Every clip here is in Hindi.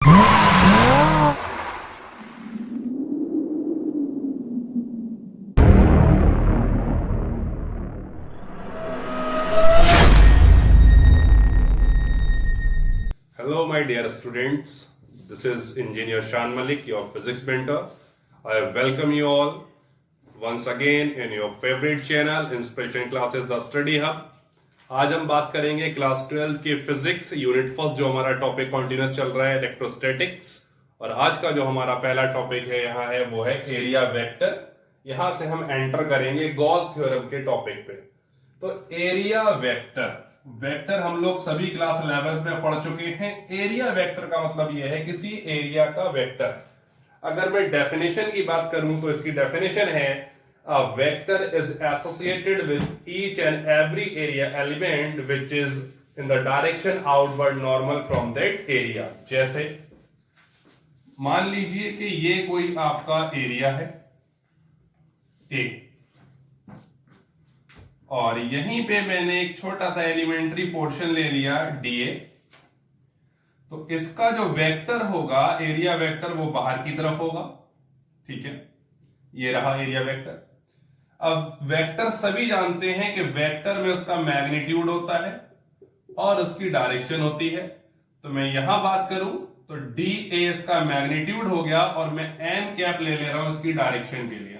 Hello, my dear students. This is Engineer Shan Malik, your physics mentor. I welcome you all once again in your favorite channel, Inspiration Classes, the Study Hub. आज हम बात करेंगे क्लास 12 के फिजिक्स यूनिट फर्स्ट, जो हमारा टॉपिक कंटिन्यूस चल रहा है इलेक्ट्रोस्टैटिक्स। और आज का जो हमारा पहला टॉपिक है यहाँ है वो है एरिया वेक्टर। यहाँ से हम एंटर करेंगे गॉस थ्योरम के टॉपिक पे। तो एरिया वेक्टर हम लोग सभी क्लास 11 में पढ़ चुके हैं। एरिया वेक्टर का मतलब यह है किसी एरिया का वेक्टर। अगर मैं डेफिनेशन की बात करूं तो इसकी डेफिनेशन है a vector is associated with each and every area element which is in the direction outward normal from that area। जैसे मान लीजिए कि ये कोई आपका एरिया है ए, और यहीं पे मैंने एक छोटा सा एलिमेंट्री पोर्शन ले लिया डीए। तो इसका जो वेक्टर होगा एरिया वेक्टर वो बाहर की तरफ होगा। ठीक है, ये रहा एरिया वेक्टर। अब वेक्टर सभी जानते हैं कि वेक्टर में उसका मैग्नीट्यूड होता है और उसकी डायरेक्शन होती है। तो मैं यहां बात करूं तो डी ए इसका मैग्नीट्यूड हो गया और मैं एन कैप ले रहा हूं इसकी डायरेक्शन के लिए।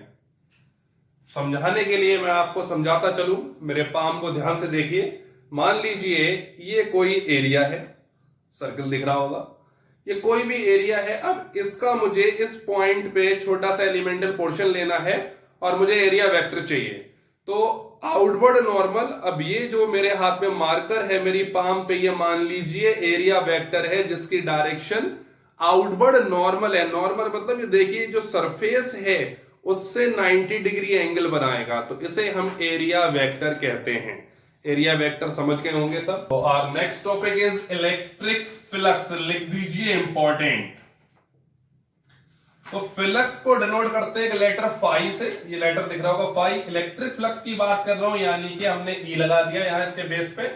समझाने के लिए मैं आपको समझाता चलूं, मेरे पाम को ध्यान से देखिए। मान लीजिए ये कोई एरिया है, सर्कल दिख रहा होगा, ये कोई भी एरिया है। अब इसका मुझे इस पॉइंट पे छोटा सा एलिमेंटल पोर्शन लेना है और मुझे एरिया वेक्टर चाहिए। तो आउटवर्ड नॉर्मल, अब ये जो मेरे हाथ में मार्कर है मेरी पाम पे, ये मान लीजिए एरिया वेक्टर है जिसकी डायरेक्शन आउटवर्ड नॉर्मल है। नॉर्मल मतलब ये देखिए जो सरफेस है उससे 90 डिग्री एंगल बनाएगा, तो इसे हम एरिया वेक्टर कहते हैं। एरिया वेक्टर समझ गए होंगे सब। तो our next topic is electric flux. लिख दीजिए इंपॉर्टेंट। तो फ्लक्स को डिनोट करते हैं लेटर फाई से। ये लेटर दिख रहा होगा फाई। इलेक्ट्रिक फ्लक्स की बात कर रहा हूं, यानी कि हमने ई लगा दिया यहां इसके बेस पे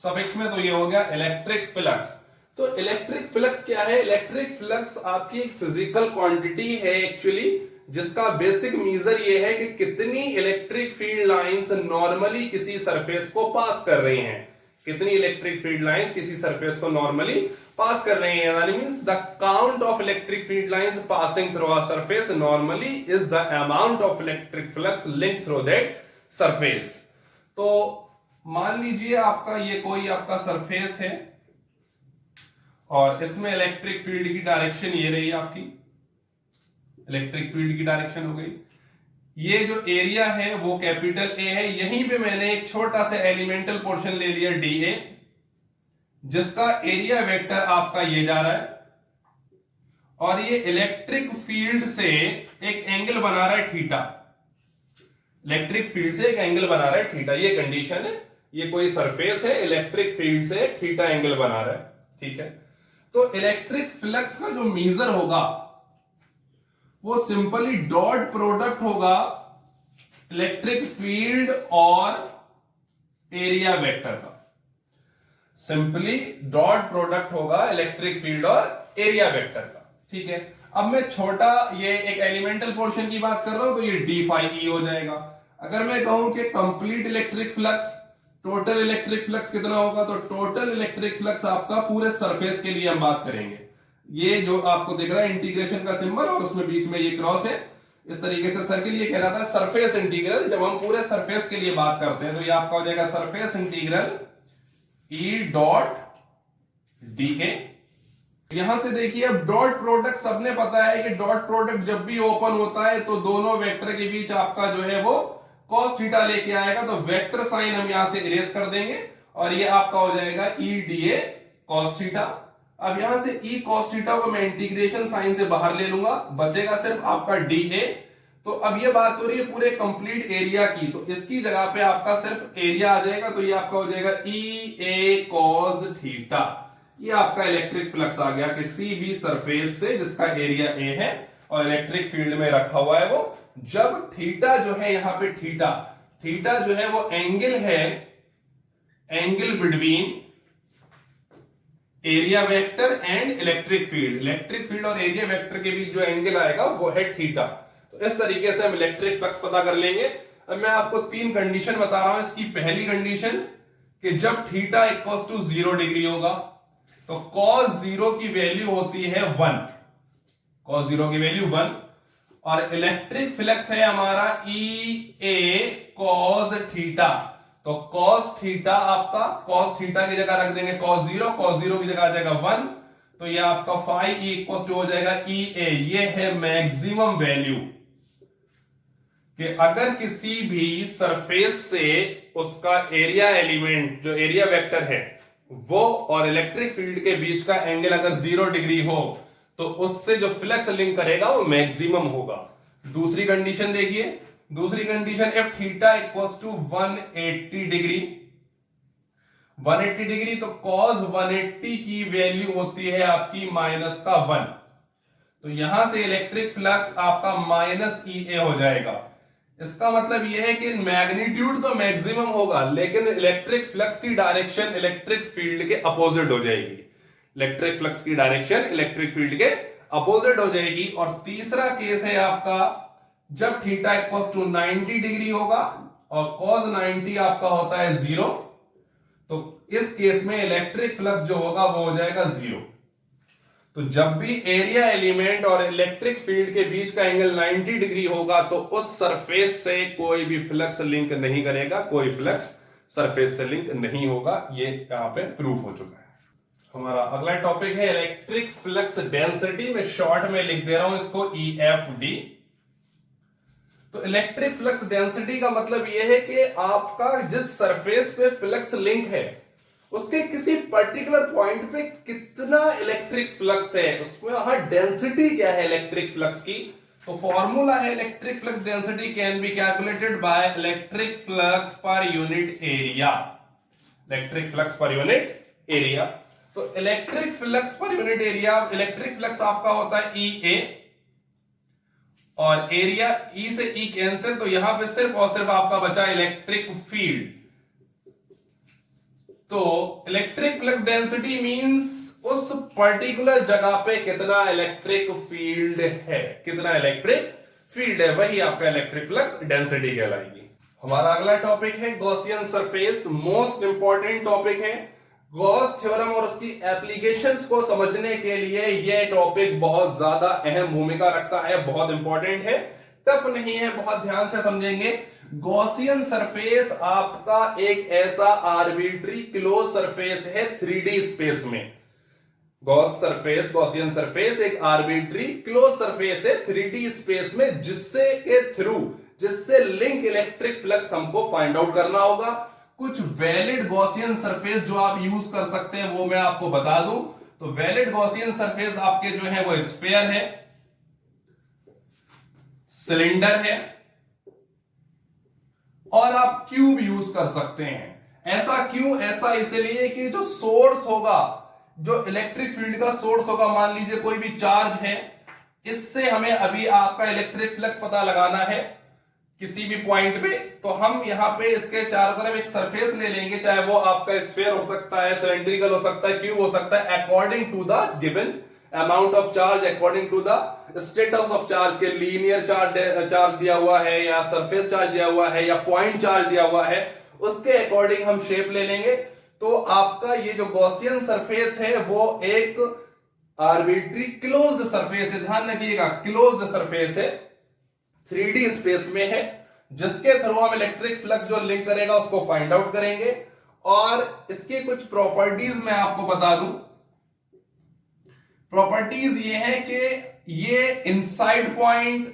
सफिक्स में, तो ये हो गया इलेक्ट्रिक फ्लक्स। तो इलेक्ट्रिक फ्लक्स क्या है? इलेक्ट्रिक फ्लक्स आपकी एक फिजिकल क्वांटिटी है एक्चुअली, जिसका बेसिक मेजर ये है कि कितनी इलेक्ट्रिक फील्ड लाइंस नॉर्मली किसी सरफेस को पास कर रही हैं। कितनी इलेक्ट्रिक फील्ड लाइंस किसी सरफेस को नॉर्मली पास कर रही हैं। That means the count of electric field lines passing through a surface normally is the amount of electric flux linked through that surface. तो मान लीजिए आपका ये कोई आपका सरफेस है और इसमें इलेक्ट्रिक फील्ड की डायरेक्शन ये रही आपकी, इलेक्ट्रिक फील्ड की डायरेक्शन हो गई। ये जो एरिया है वो कैपिटल ए है। यहीं पे मैंने एक छोटा सा एलिमेंटल पोर्शन ले लिया डी ए, जिसका एरिया वेक्टर आपका ये जा रहा है, और ये इलेक्ट्रिक फील्ड से एक एंगल बना रहा है थीटा। इलेक्ट्रिक फील्ड से एक एंगल बना रहा है थीटा, ये कंडीशन है। ये कोई सरफेस है, इलेक्ट्रिक फील्ड से थीटा एंगल बना रहा है। ठीक है, तो इलेक्ट्रिक फ्लक्स का जो मेजर होगा वो सिंपली डॉट प्रोडक्ट होगा इलेक्ट्रिक फील्ड और एरिया वेक्टर का। सिंपली डॉट प्रोडक्ट होगा इलेक्ट्रिक फील्ड और एरिया वेक्टर का। ठीक है, अब मैं छोटा ये एक एलिमेंटल पोर्शन की बात कर रहा हूं तो ये डी फाई ई हो जाएगा। अगर मैं कहूं कि complete electric flux, total electric flux कितना होगा, तो टोटल इलेक्ट्रिक फ्लक्स आपका पूरे सरफेस के लिए हम बात करेंगे। ये जो आपको दिख रहा है इंटीग्रेशन का सिंबल और उसमें बीच में ये क्रॉस है, इस तरीके से सर्किल, ये कहलाता है सरफेस इंटीग्रल। जब हम पूरे सरफेस के लिए बात करते हैं तो ये आपका हो जाएगा सरफेस इंटीग्रल ई डॉट डी ए। यहां से देखिए अब डॉट प्रोडक्ट सबने पता है कि डॉट प्रोडक्ट जब भी ओपन होता है तो दोनों वेक्टर के बीच आपका जो है वो cos थीटा लेके आएगा। तो वेक्टर साइन हम यहां से इरेज कर देंगे और ये आपका हो जाएगा ई डी ए cos थीटा। अब यहां से ई cos थीटा को मैं इंटीग्रेशन साइन से बाहर ले लूंगा, बचेगा सिर्फ आपका डी ए। तो अब ये बात हो रही है पूरे कंप्लीट एरिया की, तो इसकी जगह पे आपका सिर्फ एरिया आ जाएगा, तो ये आपका हो जाएगा ई ए cos थीटा। ये आपका इलेक्ट्रिक फ्लक्स आ गया किसी भी सरफेस से जिसका एरिया ए है और इलेक्ट्रिक फील्ड में रखा हुआ है वो। जब थीटा जो है यहां पे थीटा जो है वो एंगल है, angle between area vector and electric field और एरिया वेक्टर के बीच जो एंगल आएगा वो है थीटा। तो इस तरीके से हम इलेक्ट्रिक फ्लक्स पता कर लेंगे। अब मैं आपको 3 कंडीशन बता रहा हूं। इसकी पहली कंडीशन कि जब थीटा इक्वल्स टू 0 डिग्री होगा तो cos 0 की वैल्यू होती है 1, cos 0 की वैल्यू 1, और इलेक्ट्रिक फ्लक्स है हमारा ई ए cos थीटा। तो cos थीटा आपका, cos थीटा की जगह रख देंगे cos 0 की जगह आ जाएगा 1, तो ये आपका phi इक्वल्स टू हो जाएगा ई ए। ये है मैक्सिमम वैल्यू कि अगर किसी भी सरफेस से उसका एरिया एलिमेंट जो एरिया वेक्टर है वो और इलेक्ट्रिक फील्ड के बीच का एंगल अगर 0 डिग्री हो तो उससे जो फ्लक्स लिंक करेगा वो मैक्सिमम होगा। दूसरी कंडीशन देखिए, दूसरी condition if theta equals to 180 degree, 180 degree तो cos 180 की वैल्यू होती है आपकी माइनस का 1, तो यहां से इलेक्ट्रिक फ्लक्स आपका माइनस ई ए हो जाएगा। इसका मतलब यह है कि मैग्नीट्यूड तो मैक्सिमम होगा लेकिन इलेक्ट्रिक फ्लक्स की डायरेक्शन इलेक्ट्रिक फील्ड के अपोजिट हो जाएगी। इलेक्ट्रिक फ्लक्स की डायरेक्शन इलेक्ट्रिक फील्ड के अपोजिट हो जाएगी। और तीसरा केस है आपका जब थीटा इक्वल्स टू 90 डिग्री होगा और cos 90 आपका होता है 0, तो इस केस में इलेक्ट्रिक फ्लक्स जो होगा वो हो जाएगा 0। तो जब भी एरिया एलिमेंट और इलेक्ट्रिक फील्ड के बीच का एंगल 90 डिग्री होगा तो उस सरफेस से कोई भी फ्लक्स लिंक नहीं करेगा, कोई फ्लक्स सरफेस से लिंक नहीं होगा। ये यहां पे प्रूफ हो चुका है। हमारा अगला टॉपिक है इलेक्ट्रिक फ्लक्स डेंसिटी। मैं शॉर्ट में लिख दे रहा हूं इसको EFD। तो इलेक्ट्रिक फ्लक्स डेंसिटी का मतलब यह है कि आपका जिस सरफेस पे फ्लक्स लिंक है उसके किसी पर्टिकुलर पॉइंट पे कितना इलेक्ट्रिक फ्लक्स है, उसमें वहां डेंसिटी क्या है इलेक्ट्रिक फ्लक्स की। तो फॉर्मूला है electric flux density can be calculated by electric flux per unit area, electric flux per unit area. तो electric flux per unit area, electric flux आपका होता है ई ए और एरिया ई से ई कैंसिल, तो यहां पे सिर्फ और सिर्फ आपका बचा इलेक्ट्रिक फील्ड। तो इलेक्ट्रिक फ्लक्स डेंसिटी मींस उस पर्टिकुलर जगह पे कितना इलेक्ट्रिक फील्ड है, कितना इलेक्ट्रिक फील्ड है, वही आपका इलेक्ट्रिक फ्लक्स डेंसिटी कहलाएगी। हमारा अगला टॉपिक है Gaussian surface. Most important topic है। गॉस थ्योरम और उसकी एप्लीकेशंस को समझने के लिए यह टॉपिक बहुत ज्यादा अहम भूमिका रखता है, बहुत इंपॉर्टेंट है, टफ नहीं है, बहुत ध्यान से समझेंगे। गॉसियन सरफेस आपका एक ऐसा आर्बिट्री क्लोज सरफेस है 3D स्पेस में। गॉसियन सरफेस एक आर्बिट्री क्लोज सरफेस है 3D स्पेस में, जिससे के थ्रू, जिससे लिंक इलेक्ट्रिक फ्लक्स हमको फाइंड आउट करना होगा। कुछ वैलिड गॉसियन सरफेस जो आप यूज कर सकते हैं वो मैं आपको बता दूं। तो वैलिड गॉसियन सरफेस आपके जो है वो स्फीयर है, सिलेंडर है और आप क्यूब यूज कर सकते हैं। ऐसा क्यों? ऐसा इसलिए कि जो सोर्स होगा, जो इलेक्ट्रिक फील्ड का सोर्स होगा, मान लीजिए कोई भी चार्ज है, इससे हमें अभी आपका इलेक्ट्रिक फ्लक्स पता लगाना है किसी भी पॉइंट पे, तो हम यहां पे इसके चारों तरफ एक सरफेस ले लेंगे, चाहे वो आपका स्फीयर हो सकता है, सिलेंड्रिकल हो सकता है, क्यूब हो सकता है, according to the given amount of charge, according to the status of charge के लीनियर चार्ज दिया हुआ है या सरफेस चार्ज दिया हुआ है या पॉइंट चार्ज दिया हुआ है, उसके अकॉर्डिंग हम शेप ले लेंगे। तो आपका ये जो गॉसियन सरफेस है वो एक आर्बिट्री क्लोज्ड सरफेस है, ध्यान रखिएगा, क्लोज्ड सरफेस है, 3D स्पेस में है, जिसके थ्रू हम इलेक्ट्रिक फ्लक्स जो लिंक करेगा उसको फाइंड आउट करेंगे। और इसकी कुछ प्रॉपर्टीज मैं आपको बता दूं। प्रॉपर्टीज ये है कि ये inside point,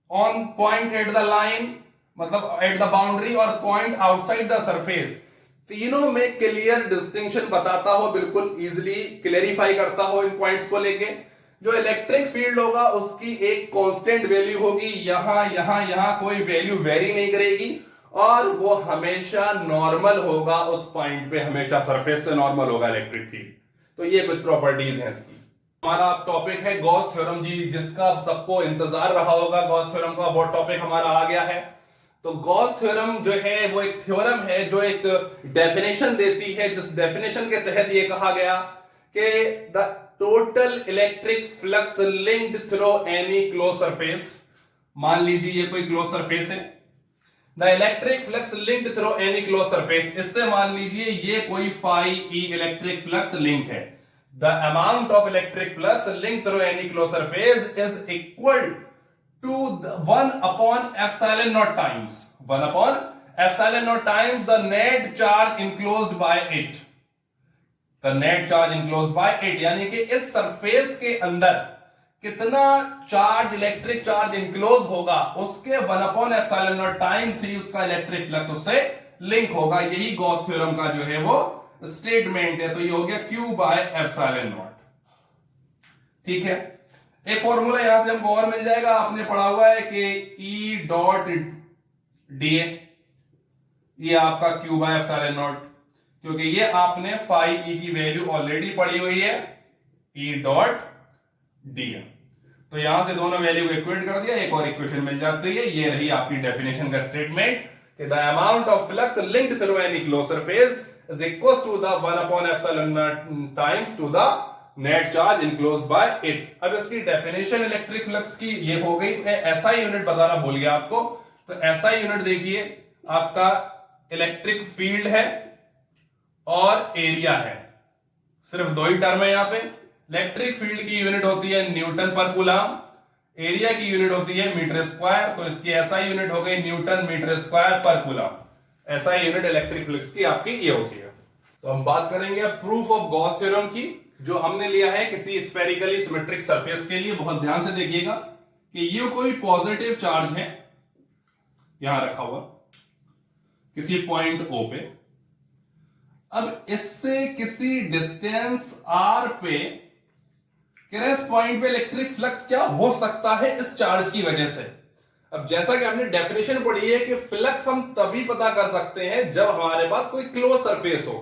on point at the line, मतलब एट द बाउंड्री, और पॉइंट आउटसाइड द सरफेस, तीनों में क्लियर डिस्टिंक्शन बताता हो, बिल्कुल इजीली क्लेरिफाई करता हो इन पॉइंट्स को लेके। जो इलेक्ट्रिक फील्ड होगा उसकी एक कांस्टेंट वैल्यू होगी, यहां कोई वैल्यू वेरी नहीं करेगी, और वो हमेशा नॉर्मल होगा उस पॉइंट पे, हमेशा सरफेस से नॉर्मल होगा इलेक्ट्रिक फील्ड। तो ये कुछ प्रॉपर्टीज हैं इसकी। हमारा टॉपिक है गॉस थ्योरम जी, जिसका सबको इंतजार रहा होगा गॉस थ्योरम का, वो टॉपिक हमारा आ गया है। तो गॉस थ्योरम जो है वो एक थ्योरम है जो एक डेफिनेशन देती है, जिस डेफिनेशन के तहत ये कहा गया कि the total electric flux linked through any close surface, मान लीजिए ये कोई क्लोज सरफेस है, the electric flux linked through any close surface, इससे मान लीजिए ये कोई phi E electric flux link है, the amount of electric flux linked through any close surface is equal to 1 upon epsilon naught times 1 upon epsilon naught times the net charge enclosed by it, the net charge enclosed by it, यानी कि इस सरफेस के अंदर कितना चार्ज इलेक्ट्रिक चार्ज इंक्लोज होगा उसके 1 upon epsilon naught टाइम्स ही उसका इलेक्ट्रिक फ्लक्स उससे लिंक होगा। यही गॉस थ्योरम का जो है वो स्टेटमेंट है। तो ये हो गया Q बाय एप्सिलॉन नॉट। ठीक है, एक फॉर्मूला यहां से हमको और मिल जाएगा, आपने पढ़ा हुआ है कि E डॉट डीए ये आपका Q बाय एप्सिलॉन नॉट, क्योंकि ये आपने फाई E की वैल्यू ऑलरेडी पढ़ी हुई है E डॉट डीए। तो यहां से दोनों वैल्यू को इक्वेट कर दिया, एक और इक्वेशन मिल जाती है। ये रही आपकी डेफिनेशन का स्टेटमेंट कि the amount of flux linked through any close surface is equal to the 1 upon epsilon times to the net charge enclosed by it. अब इसकी डेफिनेशन इलेक्ट्रिक फ्लक्स की ये हो गई। मैं एसआई यूनिट बताना भूल गया आपको, तो एसआई यूनिट देखिए, आपका इलेक्ट्रिक फील्ड है और एरिया है, सिर्फ दो ही टर्म है यहां पे। इलेक्ट्रिक फील्ड की यूनिट होती है न्यूटन पर कूलम, एरिया की यूनिट होती है मीटर स्क्वायर, तो इसकी एसआई यूनिट हो गई न्यूटन मीटर स्क्वायर पर coulomb. SI unit electric flux की आपकी ये होती है। तो हम बात करेंगे प्रूफ ऑफ गॉस थ्योरम की, जो हमने लिया है किसी स्फेरिकली सिमेट्रिक सरफेस के लिए। बहुत ध्यान से देखिएगा कि ये कोई पॉजिटिव चार्ज है यहां रखा हुआ किसी पॉइंट O पे। अब इससे किसी डिस्टेंस R पे किस पॉइंट पे इलेक्ट्रिक फ्लक्स क्या हो सकता है इस चार्ज की वजह से। अब जैसा कि हमने डेफिनेशन पढ़ी है कि फ्लक्स हम तभी पता कर सकते हैं जब हमारे पास कोई क्लोज सरफेस हो,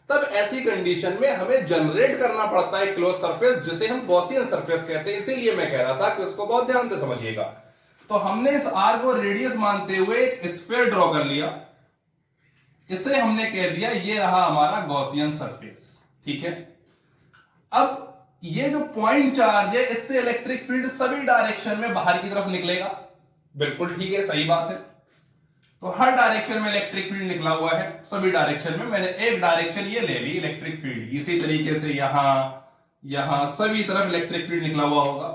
तब ऐसी कंडीशन में हमें जनरेट करना पड़ता है क्लोज सरफेस, जिसे हम गॉसियन सरफेस कहते हैं। इसीलिए मैं कह रहा था कि उसको बहुत ध्यान से समझिएगा। तो हमने इस R को रेडियस मानते हुए एक स्फीयर ड्रॉ कर लिया, इसे हमने कह दिया ये रहा हमारा गॉसियन सरफेस। ठीक है, अब ये जो पॉइंट चार्ज है इससे इलेक्ट्रिक फील्ड सभी डायरेक्शन में बाहर की तरफ निकलेगा। बिल्कुल ठीक है, सही बात है। तो हर डायरेक्शन में इलेक्ट्रिक फील्ड निकला हुआ है, सभी डायरेक्शन में। मैंने एक डायरेक्शन ये ले ली इलेक्ट्रिक फील्ड, इसी तरीके से यहां सभी तरफ इलेक्ट्रिक फील्ड निकला हुआ होगा।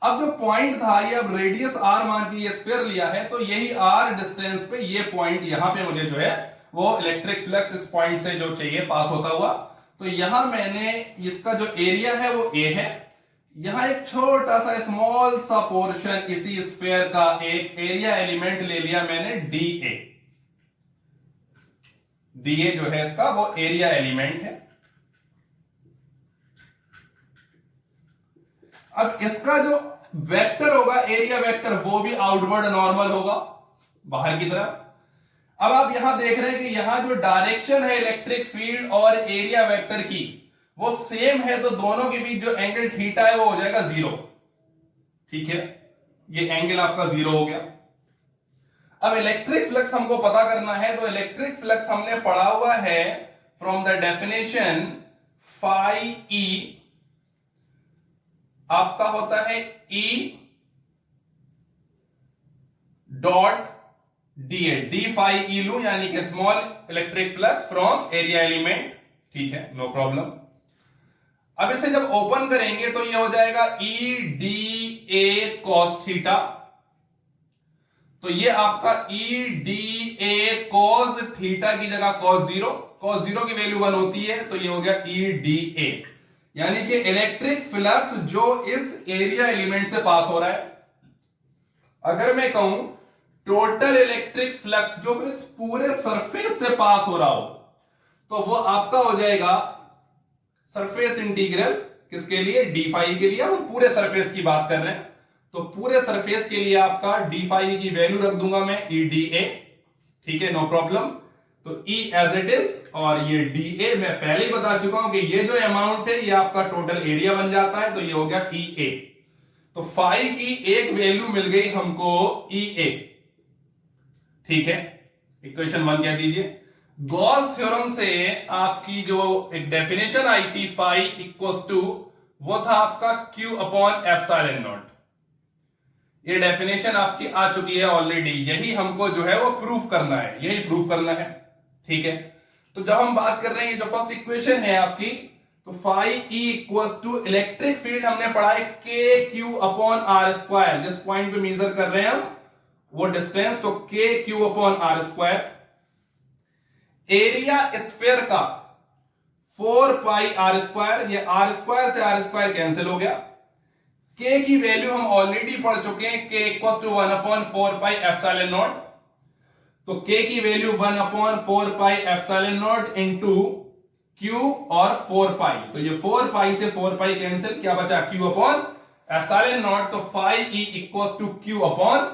अब जो पॉइंट था ये, अब रेडियस R मान के ये स्फीयर लिया है, तो यही R डिस्टेंस पे ये पॉइंट यहां पे मुझे जो है वो इलेक्ट्रिक फ्लक्स इस पॉइंट से जो चाहिए पास होता हुआ। तो यहां मैंने इसका जो एरिया है वो A है, यहां एक छोटा सा स्मॉल सा पोर्शन इसी स्फीयर का एक एरिया एलिमेंट ले लिया मैंने DA। DA जो है इसका वो एरिया एलिमेंट है। अब इसका जो वेक्टर होगा एरिया वेक्टर, वो भी आउटवर्ड नॉर्मल होगा बाहर की तरफ। अब आप यहां देख रहे हैं कि यहां जो डायरेक्शन है इलेक्ट्रिक फील्ड और एरिया वेक्टर की वो सेम है, तो दोनों के बीच जो एंगल थीटा है वो हो जाएगा 0। ठीक है, ये एंगल आपका 0 हो गया। अब इलेक्ट्रिक फ्लक्स हमको पता करना है, तो इलेक्ट्रिक फ्लक्स हमने पढ़ा हुआ है from the definition phi E आपका होता है E dot DA, D phi E लू, यानी कि small electric flux from area element. ठीक है, नो प्रॉब्लम। अब इसे जब ओपन करेंगे तो ये हो जाएगा EDA cos थीटा। तो ये आपका EDA cos थीटा की जगह cos 0 की वैल्यू 1 होती है, तो ये हो गया EDA, यानी कि इलेक्ट्रिक फ्लक्स जो इस एरिया एलिमेंट से पास हो रहा है। अगर मैं कहूं टोटल इलेक्ट्रिक फ्लक्स जो इस पूरे सरफेस से पास हो रहा हो, तो वो आपका हो जाएगा सरफेस इंटीग्रल, किसके लिए, डी फाई के लिए। हम पूरे सरफेस की बात कर रहे हैं, तो पूरे सरफेस के लिए आपका डी फाई की वैल्यू रख दूंगा मैं EDA। ठीक है, नो प्रॉब्लम। तो E एज इट इज, और ये DA मैं पहले ही बता चुका हूं कि ये जो अमाउंट है ये आपका टोटल एरिया बन जाता है, तो ये हो गया EA। तो फाई की एक वैल्यू मिल गई हमको EA। ठीक है, इक्वेशन 1 कह दीजिए। गॉस थ्योरम से आपकी जो एक डेफिनेशन आई थी फाई इक्वल्स टू, वो था आपका Q अपॉन एप्सिलॉन नॉट। ये डेफिनेशन आपकी आ चुकी है ऑलरेडी, यही हमको जो है वो प्रूफ करना है, यही प्रूफ करना है। ठीक है, तो जब हम बात कर रहे हैं, जो फर्स्ट इक्वेशन है आपकी, तो phi E equals to electric field हमने पढ़ा है K Q upon R square, जिस पॉइंट पे मेजर कर रहे हैं हम वो डिस्टेंस, तो K Q upon R square. Area sphere का 4 पाई आर स्क्वायर, ये आर स्क्वायर से आर स्क्वायर कैंसिल हो गया। के की वैल्यू हम ऑलरेडी पढ़ चुके हैं, K equals to 1 upon 4 pi epsilon naught. तो के की value 1 upon 4 pi epsilon naught into Q और 4 पाई, तो ये 4 पाई से 4 पाई कैंसिल, क्या बचा क्यू अपॉन एप्सिलॉन नॉट। तो phi E equals to Q upon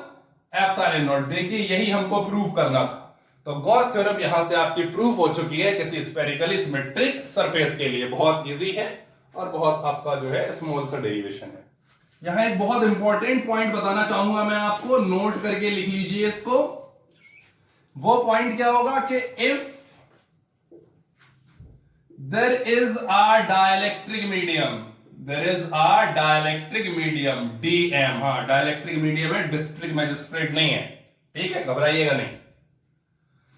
epsilon naught. देखिए यही हमको प्रूव करना था। तो गॉस थ्योरम यहां से आपकी प्रूफ हो चुकी है किसी स्फेरिकली सिमेट्रिक सरफेस के लिए। बहुत इजी है और बहुत आपका जो है स्मॉल सा डेरिवेशन है। यहां एक बहुत इंपॉर्टेंट पॉइंट बताना चाहूंगा मैं आपको, नोट करके लिख लीजिए इसको। वो पॉइंट क्या होगा कि if there is a dielectric medium, there is a dielectric medium, DM, हाँ डाइलेक्ट्रिक मीडियम है, डिस्ट्रिक्ट मैजिस्ट्रेट नहीं है, ठीक है, घबराइएगा नहीं।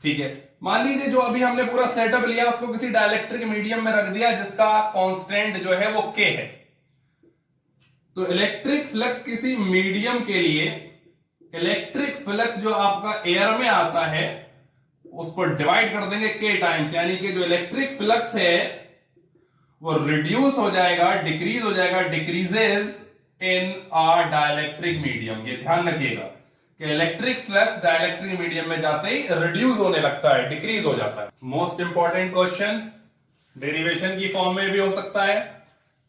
ठीक है, मान लीजिए जो अभी हमने पूरा सेटअप लिया उसको किसी डाइलेक्ट्रिक मीडियम में रख दिया जिसका कांस्टेंट जो है वो के है। तो इलेक्ट्रिक फ्लक्स किसी मीडियम के लिए, इलेक्ट्रिक फ्लक्स जो आपका एयर में आता है उसको डिवाइड कर देंगे के टाइम्स, यानी कि जो इलेक्ट्रिक फ्लक्स है वो रिड्यूस हो जाएगा, डिक्रीज हो जाएगा, डिक्रीजेस इन अ डाइलेक्ट्रिक मीडियम। ये ध्यान रखिएगा कि इलेक्ट्रिक फ्लक्स डाइलेक्ट्रिक मीडियम में जाते ही रिड्यूस होने लगता है, डिक्रीज हो जाता है। मोस्ट इंपॉर्टेंट क्वेश्चन, डेरिवेशन की फॉर्म में भी हो सकता है।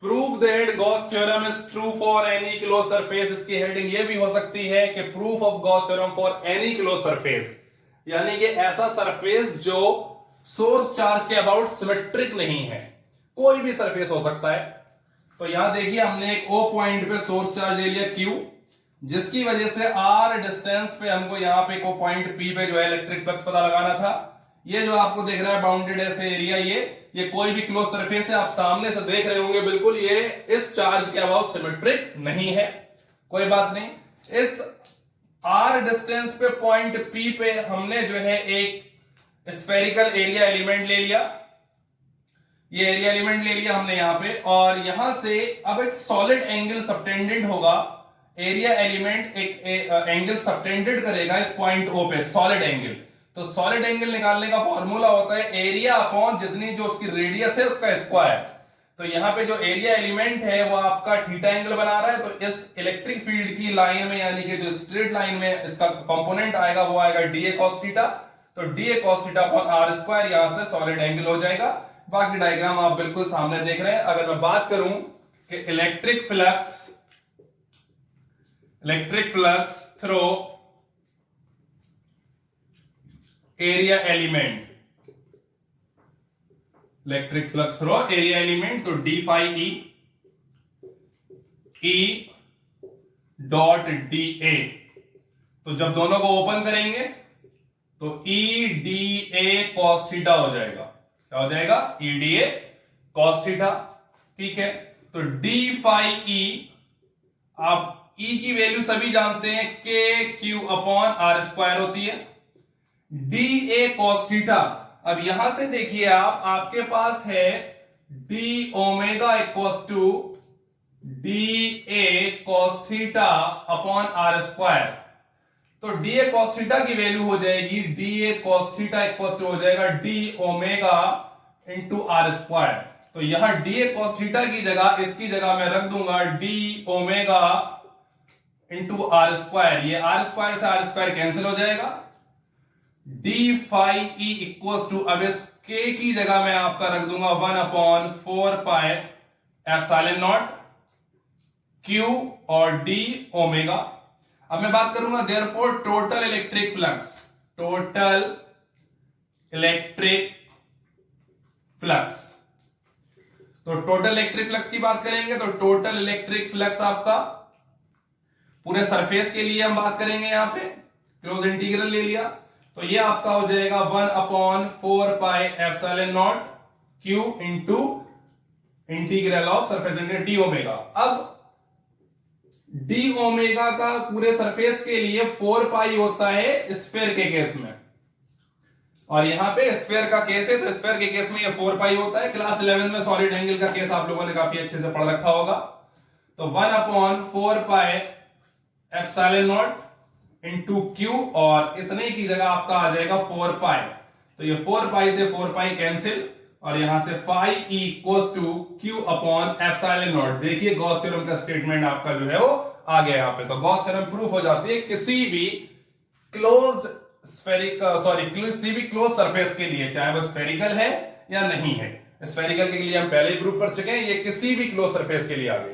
Prove that Gauss theorem is true for any close surface, इसकी हेडिंग ये भी हो सकती है कि proof of Gauss theorem for any close surface, यानी कि ऐसा सरफेस जो सोर्स चार्ज के अबाउट सिमेट्रिक नहीं है, कोई भी सरफेस हो सकता है। तो यहां देखिए हमने एक ओ पॉइंट पे सोर्स चार्ज ले लिया Q, जिसकी वजह से r डिस्टेंस पे हमको यहां पे को पॉइंट P पे जो है इलेक्ट्रिक फ्लक्स पता लगाना था। ये जो आपको देख रहा है बाउंडेड ऐसे एरिया, ये कोई भी क्लोज सरफेस है, आप सामने से देख रहे होंगे, बिल्कुल ये इस चार्ज के अबाउट सिमेट्रिक नहीं है, कोई बात नहीं। इस r डिस्टेंस पे पॉइंट P पे हमने जो है एक स्फेरिकल एरिया एलिमेंट ले लिया, ये एरिया एलिमेंट ले लिया हमने यहां पे, और यहां से अब एक सॉलिड एंगल सबटेंडेंट होगा। एरिया एलिमेंट एक एंगल सबटेंडेड करेगा इस पॉइंट O पे, सॉलिड एंगल। तो सॉलिड एंगल निकालने का फॉर्मूला होता है एरिया अपॉन जितनी जो उसकी रेडियस है उसका स्क्वायर। तो यहां पे जो एरिया एलिमेंट है वो आपका थीटा एंगल बना रहा है, तो इस इलेक्ट्रिक फील्ड की लाइन में, यानी कि जो स्ट्रेट लाइन में इसका कंपोनेंट आएगा वो आएगा डीए कॉस थीटा। तो DA cos theta upon R square, यहां से सॉलिड एंगल हो जाएगा। बाकी डायग्राम आप बिल्कुल सामने देख रहे हैं। अगर मैं बात करूं कि electric flux through area element, electric flux through area element, तो D phi E dot D A, तो जब दोनों को ओपन करेंगे तो E D A cos theta हो जाएगा। क्या हो जाएगा? E D A cos theta. ठीक है, तो डी फाई ई, आप ई की वैल्यू सभी जानते हैं, के क्यू अपॉन आर स्क्वायर होती है। डी ए कॉस थीटा, अब यहां से देखिए आपके पास है D omega equals to D A cos theta upon R square. तो डी ए कॉस थीटा की वैल्यू हो जाएगी D A cos theta equals to हो जाएगा D omega into R square. तो यहां डी ए कॉस थीटा की जगह, इसकी जगह मैं रख दूंगा D omega into R square. ये आर स्क्वायर से आर स्क्वायर कैंसिल हो जाएगा। D phi E equals to, अब इस के की जगह मैं आपका रख दूंगा 1 upon 4 pi epsilon not Q और डी ओमेगा। अब मैं बात करूंगा therefore total electric flux, total electric flux. तो टोटल इलेक्ट्रिक फ्लक्स की बात करेंगे तो टोटल इलेक्ट्रिक फ्लक्स आपका पूरे सरफेस के लिए हम बात करेंगे, यहां पे क्लोज इंटीग्रल ले लिया, तो ये आपका हो जाएगा 1/4πε0 Q into integral of surface integral D omega. अब डी ओमेगा का पूरे सरफेस के लिए 4 पाई होता है स्फीयर के केस में, और यहां पे स्फीयर का केस है तो स्फीयर के केस में ये 4 पाई होता है। क्लास 11 में सॉलिड एंगल का केस आप लोगों ने काफी अच्छे से पढ़ रखा होगा। तो 1/4πε0 इंटू क्यू, और इतने की जगह आपका आ जाएगा 4 पाई। तो ये 4 पाई से 4 पाई कैंसिल, और यहां से phi equals to Q upon epsilon. देखिए गॉस थ्योरम का स्टेटमेंट आपका जो है वो आ गया यहां पे। तो गॉस थ्योरम प्रूफ हो जाती है किसी भी क्लोज्ड किसी भी क्लोज सरफेस के लिए, चाहे वो स्फेरिकल है या नहीं है। स्फेरिकल के लिए हम पहले ही प्रूफ कर चुके हैं, ये किसी भी क्लोज सरफेस के लिए आ गई।